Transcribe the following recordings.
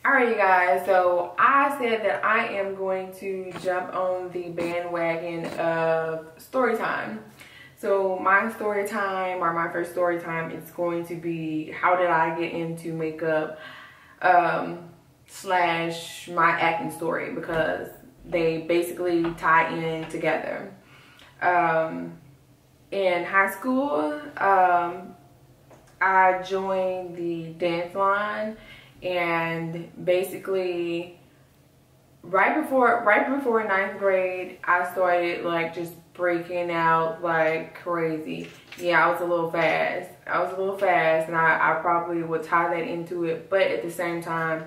Alright, you guys, so I said that I am going to jump on the bandwagon of story time. So my story time, or my first story time, is going to be how did I get into makeup slash my acne story, because they basically tie in together. In high school, I joined the dance line. And basically right before ninth grade, I started like just breaking out like crazy. Yeah, I was a little fast. And I probably would tie that into it. But at the same time,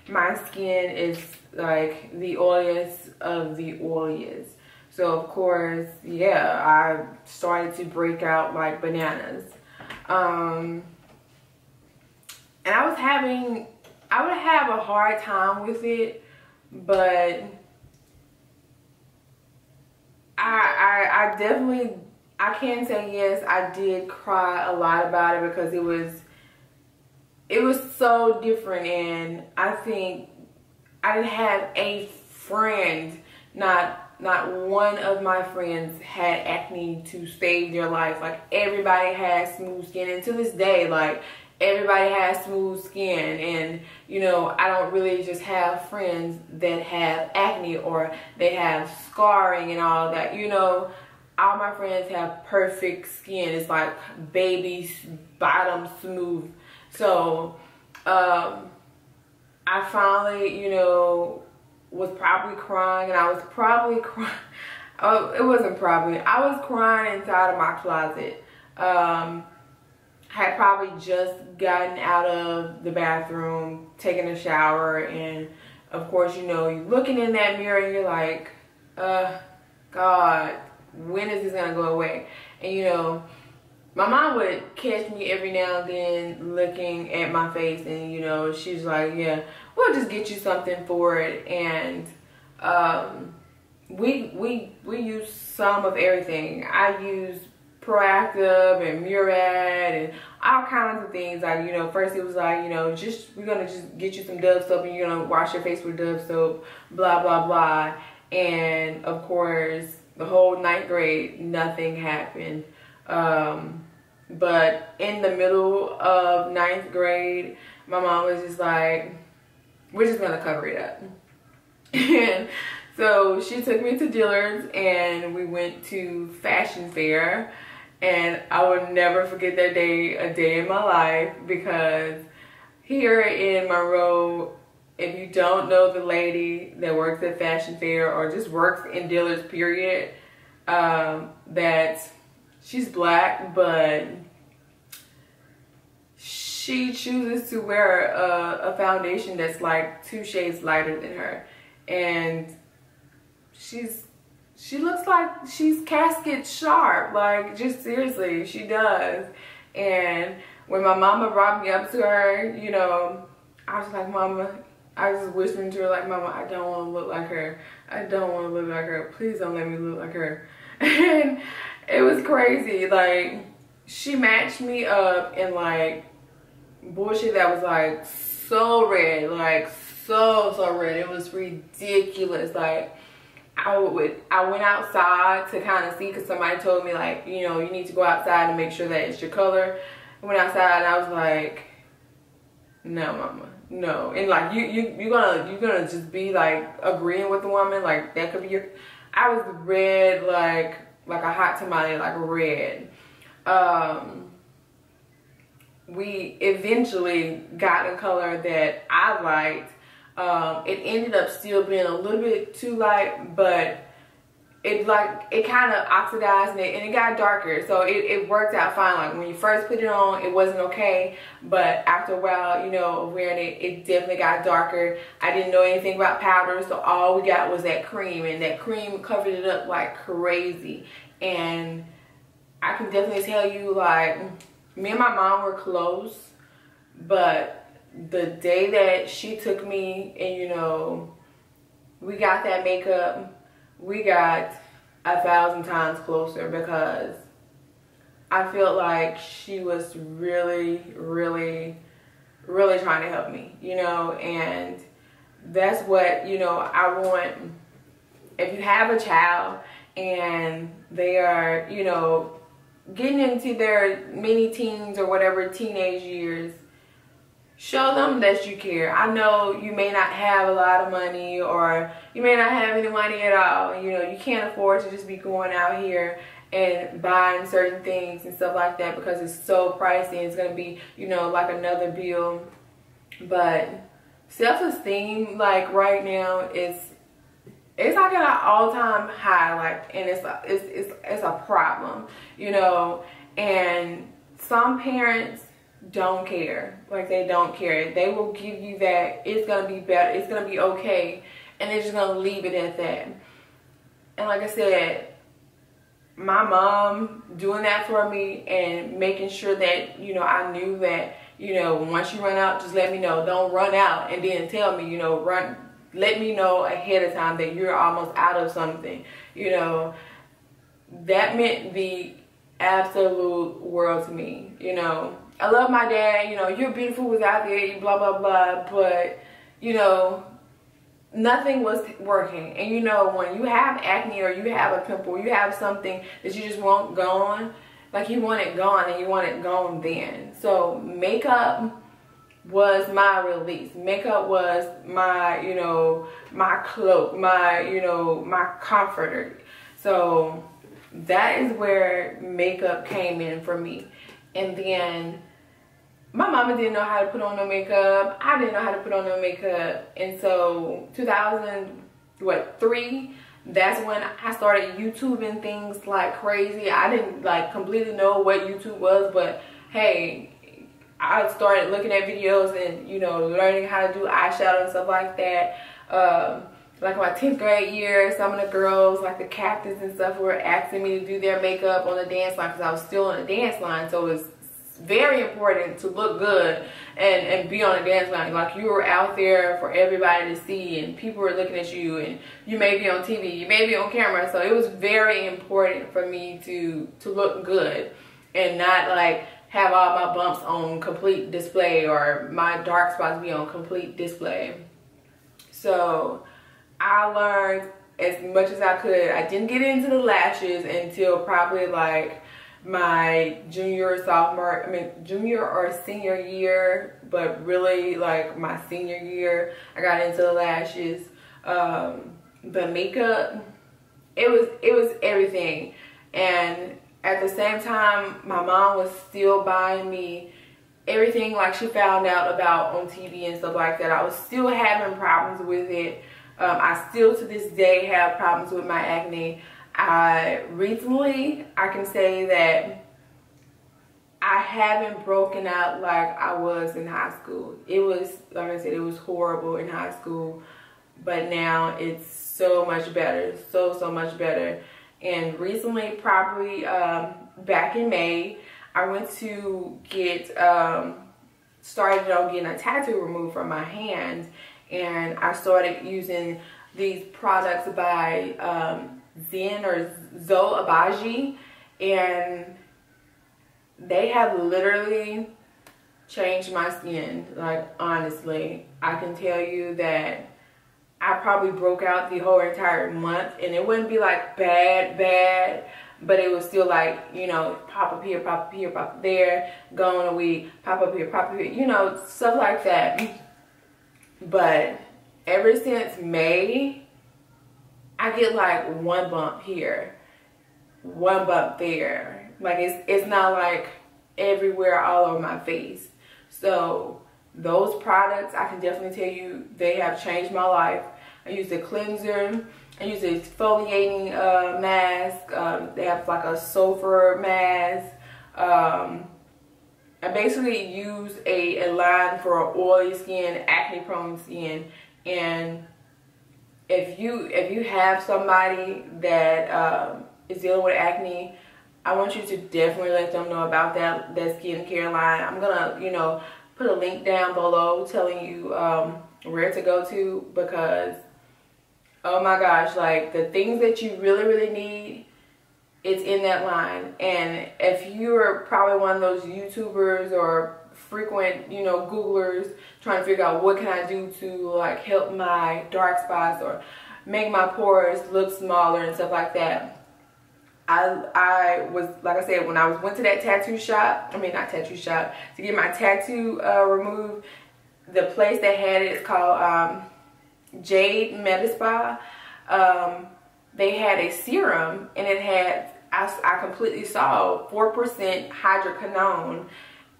my skin is like the oiliest of the oiliest. So of course, yeah, I started to break out like bananas. And I would have a hard time with it, but I definitely, I can say yes, I did cry a lot about it because it was so different. And I think I didn't have a friend, not one of my friends had acne to save their life. Like, everybody has smooth skin, and to this day, like, everybody has smooth skin. And you know, I don't really just have friends that have acne or they have scarring and all that. You know, all my friends have perfect skin. It's like baby bottom smooth. So I finally, you know, was probably crying, and I was probably crying. Oh, it wasn't probably, I was crying inside of my closet. Had probably just gotten out of the bathroom, taking a shower, and of course, you know, you're looking in that mirror and you're like, God, when is this gonna go away? And you know, my mom would catch me every now and then looking at my face, and you know, she's like, yeah, we'll just get you something for it. And we use some of everything. I use Proactive and Murad and all kinds of things. Like, you know, first it was like, you know, we're gonna just get you some Dove soap and you're gonna wash your face with Dove soap, blah blah blah. And of course, the whole ninth grade, nothing happened. But in the middle of ninth grade, my mom was just like, we're just gonna cover it up. And so she took me to Dillard's and we went to fashion fair. And I will never forget that day, a day in my life, because here in Monroe, if you don't know the lady that works at fashion fair or just works in Dillard's period, that she's black, but she chooses to wear a foundation that's like 2 shades lighter than her. And she looks like she's casket sharp, like, just seriously, she does. And when my mama brought me up to her, you know, I was like, Mama, I was just whispering to her like, Mama, I don't want to look like her. I don't want to look like her. Please don't let me look like her. And it was crazy. Like, she matched me up in like bullshit that was like so red, like so red. It was ridiculous. Like, I went outside to kind of see, because somebody told me, like, you know, you need to go outside and make sure that it's your color. I went outside and I was like, no, Mama, no. And like, you're gonna just be like agreeing with the woman, like that could be your. I was red, like a hot tamale, like red. We eventually got a color that I liked. It ended up still being a little bit too light, but it kind of oxidized and it got darker, so it worked out fine. Like, when you first put it on, it wasn't okay, but after a while, you know, wearing it definitely got darker. I didn't know anything about powder, so all we got was that cream, and that cream covered it up like crazy. And I can definitely tell you, like, me and my mom were close, but the day that she took me and, you know, we got that makeup, we got 1,000 times closer, because I felt like she was really really trying to help me, you know, and that's what, you know, I want. If you have a child and they are, you know, getting into their mini teens or whatever, teenage years, show them that you care. I know you may not have a lot of money, or you may not have any money at all. You know, you can't afford to just be going out here and buying certain things and stuff like that because it's so pricey. It's going to be, you know, like another bill. But self-esteem, like right now, it's like at an all-time high, like, and it's a problem, you know. And some parents don't care. Like, they don't care. They will give you that it's gonna be better, it's gonna be okay, and they're just gonna leave it at that. And like I said, my mom doing that for me and making sure that, you know, I knew that, you know, once you run out, just let me know. Don't run out and then tell me, you know, let me know ahead of time that you're almost out of something. You know, that meant the absolute world to me. You know, I love my dad. You know, you're beautiful without there, blah, blah, blah. But, you know, nothing was working. And, you know, when you have acne or you have a pimple, you have something that you just want gone, like you want it gone and you want it gone then. So makeup was my release. Makeup was my, you know, my cloak, my, you know, my comforter. So that is where makeup came in for me. And then my mama didn't know how to put on no makeup. I didn't know how to put on no makeup. And so 2003, that's when I started YouTubing things like crazy. I didn't like completely know what YouTube was, but hey, I started looking at videos and, you know, learning how to do eyeshadow and stuff like that. Like my 10th grade year, some of the girls, like the captains and stuff, were asking me to do their makeup on the dance line because I was still on the dance line. So it was very important to look good and be on the dance line. Like, you were out there for everybody to see, and people were looking at you, and you may be on TV, you may be on camera. So it was very important for me to look good and not like have all my bumps on complete display or my dark spots be on complete display. So I learned as much as I could. I didn't get into the lashes until probably like my junior or senior year, but really like my senior year I got into the lashes. But makeup, it was everything. And at the same time, my mom was still buying me everything like she found out about on TV and stuff like that. I was still having problems with it. I still to this day have problems with my acne. Recently, I can say that I haven't broken out like I was in high school. It was, like I said, it was horrible in high school, but now it's so much better, so much better. And recently, probably back in May, I went to get started on getting a tattoo removed from my hand, and I started using these products by Zen or Zoe Abaji, and they have literally changed my skin. Like, honestly, I can tell you that I probably broke out the whole entire month, and it wouldn't be like bad, but it was still like, you know, pop up here, pop up here, pop up there, go on a week, pop up here, you know, stuff like that. But ever since May, I get like one bump here, one bump there. Like, it's not like everywhere all over my face. So those products, I can definitely tell you, they have changed my life. I use the cleanser, I use the exfoliating mask, they have like a sulfur mask. I basically use a line for oily skin, acne prone skin. And if you have somebody that is dealing with acne, I want you to definitely let them know about that skincare line. I'm gonna, you know, put a link down below telling you where to go to, because oh my gosh, like the things that you really need, it's in that line. And if you're probably one of those YouTubers or frequent, you know, Googlers trying to figure out what can I do to like help my dark spots or make my pores look smaller and stuff like that. I was, like I said, when I went to that tattoo shop, I mean not tattoo shop, to get my tattoo removed, the place that had it is called Jade Medi Spa. They had a serum, and it had, I completely saw 4% hydroquinone.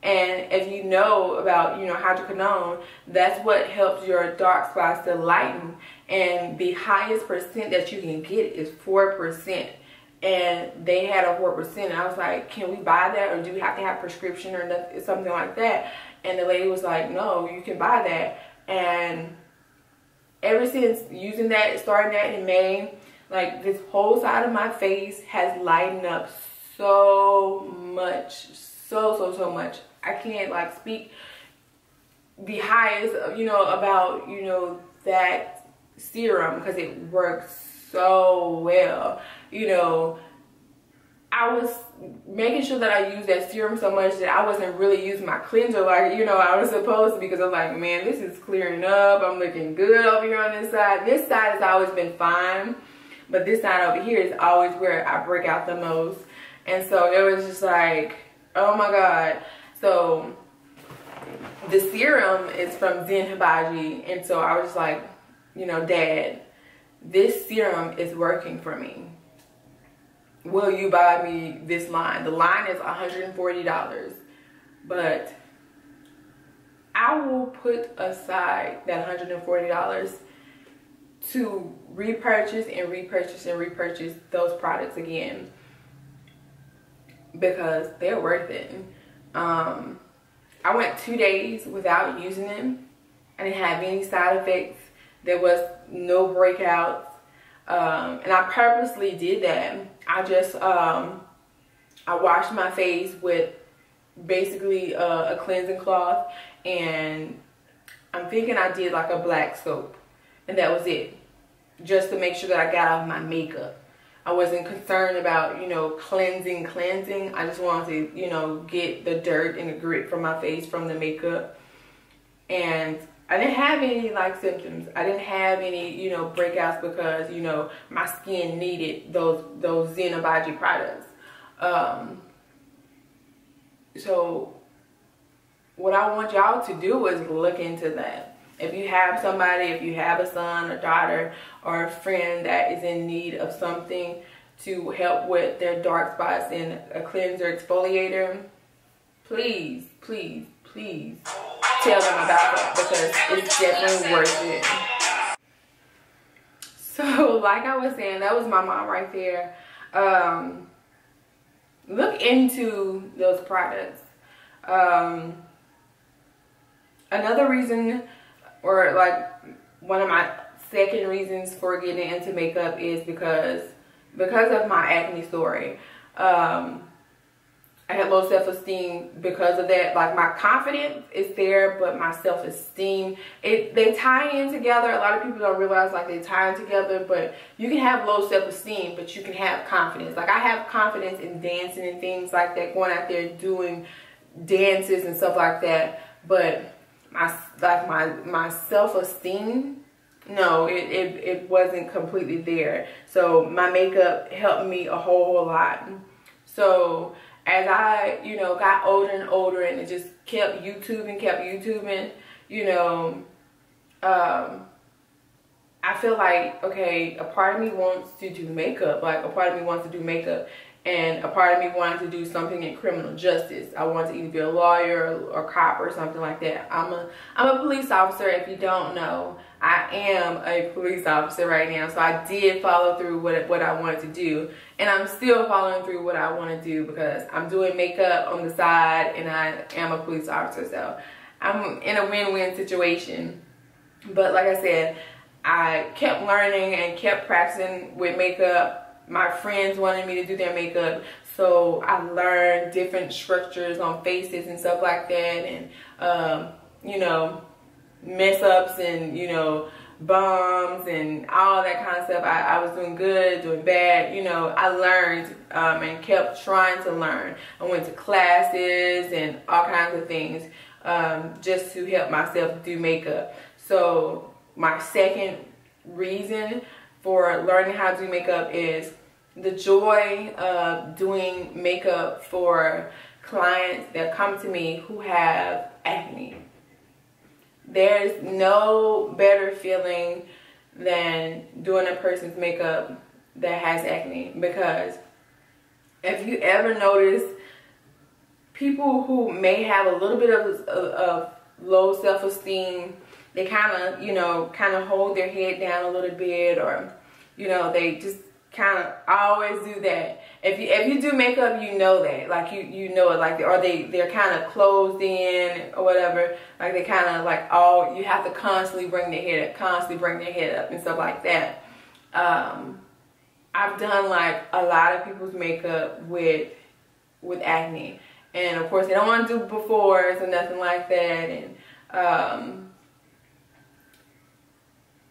And if you know about, you know, hydroquinone, that's what helps your dark spots to lighten. And the highest percent that you can get is 4%. And they had a 4%. And I was like, can we buy that, or do we have to have prescription or nothing, something like that? And the lady was like, no, you can buy that. And ever since using that, starting that in May, like this whole side of my face has lightened up so much, so much. I can't like speak the highest, you know, about, you know, that serum, because it works so well. You know, I was making sure that I used that serum so much that I wasn't really using my cleanser like, you know, I was supposed to, because I'm like, man, this is clearing up. I'm looking good over here on this side. This side has always been fine, but this side over here is always where I break out the most. And so it was just like, oh my God. So the serum is from Zen Hibaji, and so I was just like, you know, Dad, this serum is working for me. Will you buy me this line? The line is $140, but I will put aside that $140 to repurchase and repurchase and repurchase those products again, because they're worth it. I went 2 days without using them. I didn't have any side effects. There was no breakouts. And I purposely did that. I just, I washed my face with basically a cleansing cloth, and I'm thinking I did like a black soap, and that was it. Just to make sure that I got off my makeup. I wasn't concerned about, you know, cleansing. I just wanted to, you know, get the dirt and the grit from my face from the makeup. And I didn't have any like symptoms. I didn't have any, you know, breakouts, because, you know, my skin needed those Zen Hibaji products. So what I want y'all to do is look into that. If you have somebody, if you have a son or daughter or a friend that is in need of something to help with their dark spots and a cleanser exfoliator, please, please, please tell them about that, because it's definitely worth it. So like I was saying, that was my mom right there. Look into those products. Another reason, or like one of my second reasons for getting into makeup, is because of my acne story. I had low self-esteem because of that. Like, my confidence is there, but my self-esteem, they tie in together. A lot of people don't realize like they tie in together, but you can have low self-esteem, but you can have confidence. Like, I have confidence in dancing and things like that, going out there doing dances and stuff like that, but my self-esteem, no, it wasn't completely there. So my makeup helped me a whole lot. So as I, you know, got older and older, and it just kept YouTubing, you know, I feel like, okay, a part of me wants to do makeup. Like, a part of me wants to do makeup, and a part of me wanted to do something in criminal justice. I wanted to either be a lawyer or cop or something like that. I'm a police officer. If you don't know, I am a police officer right now. So I did follow through what I wanted to do, and I'm still following through what I want to do, because I'm doing makeup on the side and I am a police officer. So I'm in a win-win situation. But like I said, I kept learning and kept practicing with makeup. My friends wanted me to do their makeup, so I learned different structures on faces and stuff like that, and you know, mess ups and, you know, bumps and all that kind of stuff. I was doing good, doing bad, you know. I learned and kept trying to learn. I went to classes and all kinds of things. just to help myself do makeup. So my second reason for learning how to do makeup is the joy of doing makeup for clients that come to me who have acne. There's no better feeling than doing a person's makeup that has acne, because if you ever notice people who may have a little bit of low self-esteem, they kind of hold their head down a little bit, or they just kind of always do that. If you do makeup, you know that, like you know it, like, or they're kind of closed in or whatever, like they kind of like, you have to constantly bring their head up and stuff like that. I've done like a lot of people's makeup with acne, and of course they don't want to do befores or nothing like that, and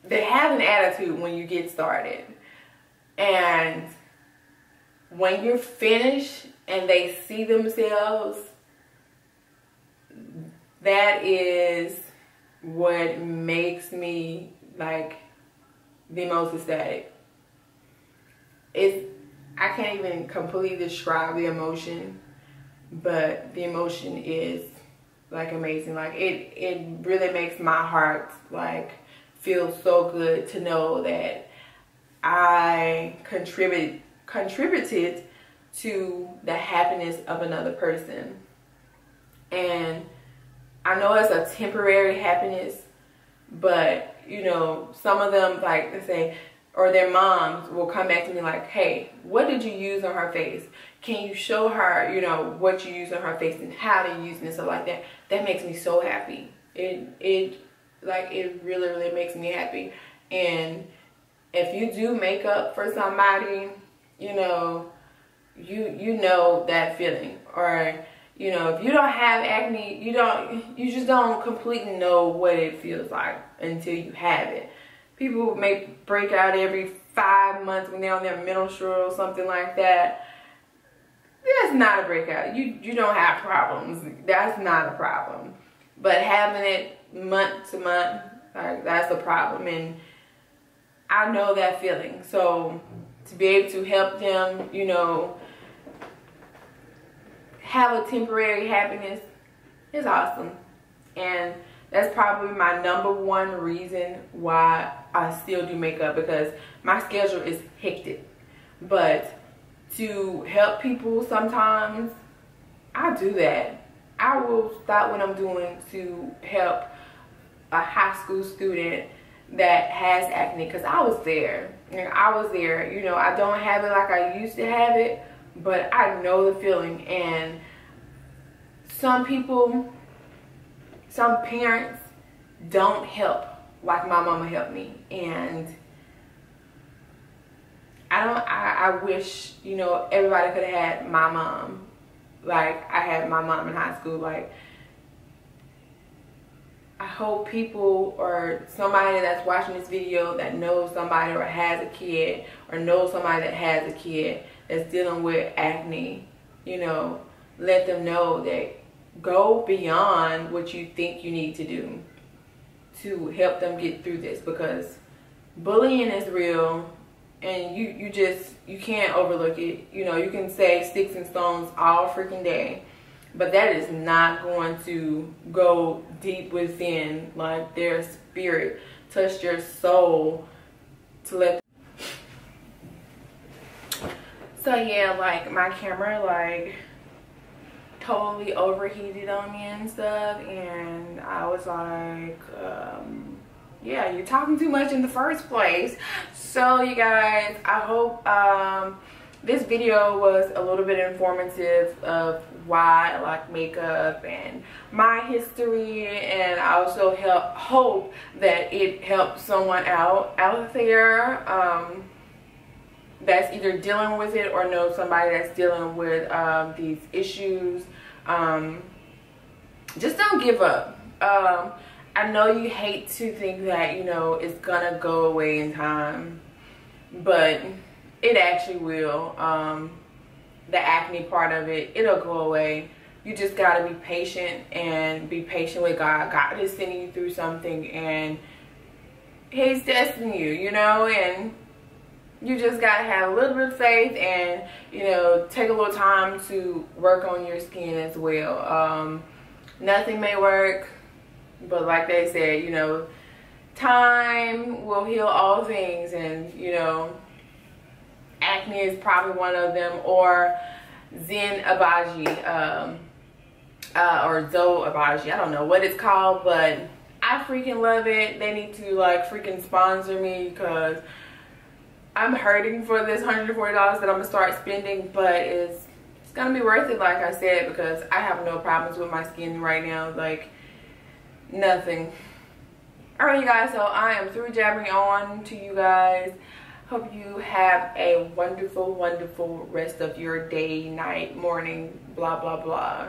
they have an attitude when you get started. And when you're finished and they see themselves, that is what makes me like the most ecstatic. I can't even completely describe the emotion, but the emotion is like amazing. Like it really makes my heart like feel so good to know that I contributed to the happiness of another person. And I know it's a temporary happiness, but some of them, like, let's say, or their moms will come back to me like, hey, what did you use on her face? Can you show her, what you use on her face and how to use it and stuff like that? That makes me so happy. It really, really makes me happy. And if you do makeup for somebody, you know that feeling. Or, if you don't have acne, you just don't completely know what it feels like until you have it. People may break out every 5 months when they're on their menstrual or something like that. That's not a breakout. You don't have problems. That's not a problem. But having it month to month, like, that's a problem. And I know that feeling. So to be able to help them, have a temporary happiness is awesome. And that's probably my #1 reason why I still do makeup, because my schedule is hectic. But to help people sometimes, I do that. I will stop what I'm doing to help a high school student that has acne, because I was there. I don't have it like I used to have it, but I know the feeling. And some parents don't help like my mama helped me. And I wish, everybody could have had my mom like I had my mom in high school. Like, I hope people or somebody that's watching this video that knows somebody or has a kid, or knows somebody that has a kid that's dealing with acne, let them know that go beyond what you think you need to do to help them get through this, because bullying is real. And you can't overlook it. You can say sticks and stones all freaking day, but that is not going to go deep within, like, their spirit, touch your soul to let. So yeah, like, my camera, like, totally overheated on me and stuff, and I was like, yeah, you're talking too much in the first place. So you guys, I hope this video was a little bit informative of why I like makeup and my history, and I also hope that it helps someone out there that's either dealing with it or knows somebody that's dealing with these issues. Just don't give up. I know you hate to think that, it's gonna go away in time, but it actually will. The acne part of it, it'll go away. you just got to be patient and be patient with God. God is sending you through something and He's testing you, you know, and you just got to have a little bit of faith and, you know, take a little time to work on your skin as well. Nothing may work, but like they said, you know, time will heal all things, and, you know, acne is probably one of them, or Zen Abaji, or Zoe Abaji. I don't know what it's called, but I freaking love it. They need to like freaking sponsor me because I'm hurting for this $140 that I'm gonna start spending, but it's gonna be worth it, like I said, because I have no problems with my skin right now, like nothing. Alright, you guys, so I am through jabbering on to you guys. Hope you have a wonderful, wonderful rest of your day, night, morning, blah, blah, blah.